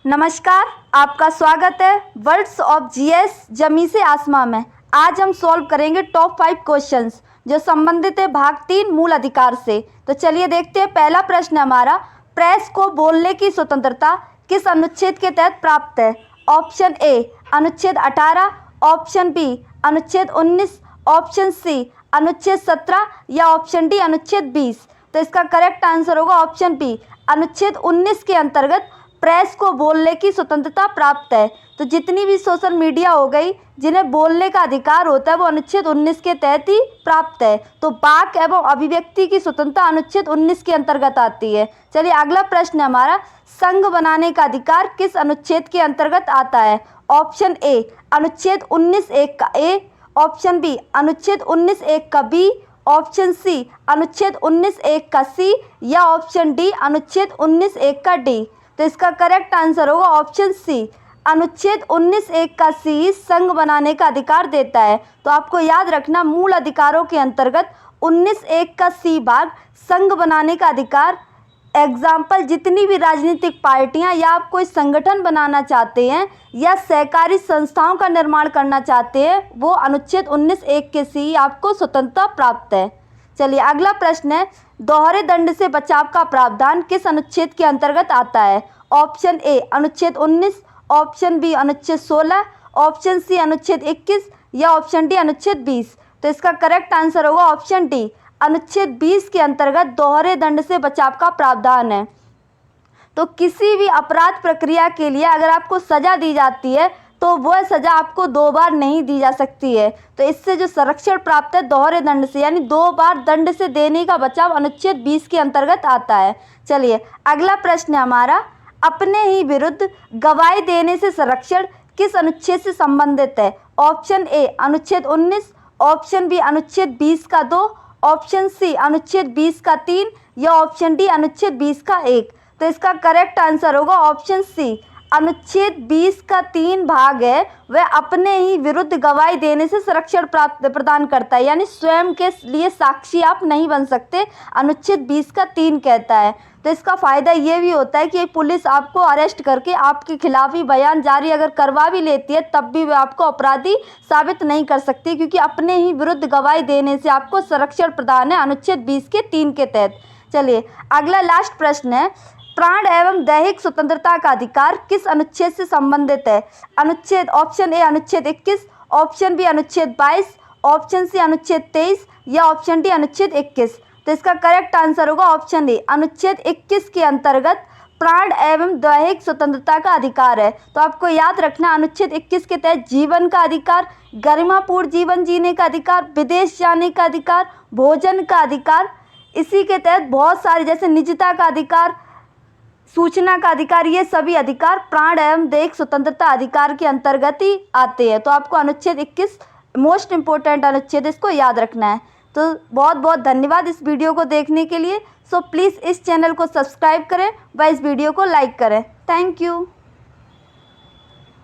नमस्कार, आपका स्वागत है वर्ड्स ऑफ जीएस जमी से आसमां में। आज हम सॉल्व करेंगे टॉप 5 क्वेश्चंस जो संबंधित है भाग 3 मूल अधिकार से। तो चलिए देखते हैं। पहला प्रश्न हमारा, प्रेस को बोलने की स्वतंत्रता किस अनुच्छेद के तहत प्राप्त है? ऑप्शन ए अनुच्छेद 18, ऑप्शन बी अनुच्छेद 19, ऑप्शन सी अनुच्छेद 17 या ऑप्शन डी अनुच्छेद 20। तो इसका करेक्ट आंसर होगा ऑप्शन बी, अनुच्छेद 19 के अंतर्गत प्रेस को बोलने की स्वतंत्रता प्राप्त है। तो जितनी भी सोशल मीडिया हो गई जिन्हें बोलने का अधिकार होता है वो अनुच्छेद 19 के तहत ही प्राप्त है। तो वाक एवं अभिव्यक्ति की स्वतंत्रता अनुच्छेद 19 के अंतर्गत आती है। चलिए अगला प्रश्न हमारा, संघ बनाने का अधिकार किस अनुच्छेद के अंतर्गत आता है? ऑप्शन ए अनुच्छेद 19(1) का ए, ऑप्शन बी अनुच्छेद 19(1) का बी, ऑप्शन सी अनुच्छेद 19(1) का सी या ऑप्शन डी अनुच्छेद 19(1) का डी। तो इसका करेक्ट आंसर होगा ऑप्शन सी, अनुच्छेद 19(1) का सी संघ बनाने का अधिकार देता है। तो आपको याद रखना, मूल अधिकारों के अंतर्गत 19(1) का सी भाग संघ बनाने का अधिकार। एग्जाम्पल, जितनी भी राजनीतिक पार्टियां या आप कोई संगठन बनाना चाहते हैं या सहकारी संस्थाओं का निर्माण करना चाहते हैं वो अनुच्छेद 19(1) के सी आपको स्वतंत्रता प्राप्त है। चलिए अगला प्रश्न है, दोहरे दंड से बचाव का प्रावधान किस अनुच्छेद के अंतर्गत आता है? ऑप्शन ए अनुच्छेद 19, ऑप्शन बी अनुच्छेद 16, ऑप्शन सी अनुच्छेद 21 या ऑप्शन डी अनुच्छेद 20। तो इसका करेक्ट आंसर होगा ऑप्शन डी, अनुच्छेद 20 के अंतर्गत दोहरे दंड से बचाव का प्रावधान है। तो किसी भी अपराध प्रक्रिया के लिए अगर आपको सजा दी जाती है तो वह सजा आपको 2 बार नहीं दी जा सकती है। तो इससे जो संरक्षण प्राप्त है दोहरे दंड से, यानी 2 बार दंड से देने का बचाव अनुच्छेद 20 के अंतर्गत आता है। चलिए अगला प्रश्न हमारा, अपने ही विरुद्ध गवाही देने से संरक्षण किस अनुच्छेद से संबंधित है? ऑप्शन ए अनुच्छेद 19, ऑप्शन बी अनुच्छेद 20 का 2, ऑप्शन सी अनुच्छेद 20 का 3 या ऑप्शन डी अनुच्छेद 20 का 1। तो इसका करेक्ट आंसर होगा ऑप्शन सी, अनुच्छेद 20 का 3 भाग है वह अपने ही विरुद्ध गवाही देने से संरक्षण प्रदान करता है, यानी स्वयं के लिए साक्षी आप नहीं बन सकते, अनुच्छेद 20 का 3 कहता है। तो इसका फ़ायदा ये भी होता है कि पुलिस आपको अरेस्ट करके आपके खिलाफ ही बयान जारी अगर करवा भी लेती है तब भी वह आपको अपराधी साबित नहीं कर सकती, क्योंकि अपने ही विरुद्ध गवाही देने से आपको संरक्षण प्रदान है अनुच्छेद 20 के 3 के तहत। चलिए अगला लास्ट प्रश्न है, प्राण एवं दैहिक स्वतंत्रता का अधिकार किस अनुच्छेद से संबंधित है? अनुच्छेद ऑप्शन ए अनुच्छेद 21, ऑप्शन बी अनुच्छेद 22, ऑप्शन सी अनुच्छेद 23 या ऑप्शन डी अनुच्छेद 21। तो इसका करेक्ट आंसर होगा ऑप्शन ए, अनुच्छेद 21 के अंतर्गत प्राण एवं दैहिक स्वतंत्रता का अधिकार है। तो आपको याद रखना, अनुच्छेद 21 के तहत जीवन का अधिकार, गरिमापूर्ण जीवन जीने का अधिकार, विदेश जाने का अधिकार, भोजन का अधिकार, इसी के तहत बहुत सारे जैसे निजता का अधिकार, सूचना का अधिकार, ये सभी अधिकार प्राण एवं दैहिक स्वतंत्रता अधिकार के अंतर्गत ही आते हैं। तो आपको अनुच्छेद 21 मोस्ट इम्पोर्टेंट अनुच्छेद, इसको याद रखना है। तो बहुत बहुत धन्यवाद इस वीडियो को देखने के लिए। सो प्लीज़ इस चैनल को सब्सक्राइब करें व इस वीडियो को लाइक करें। Thank you.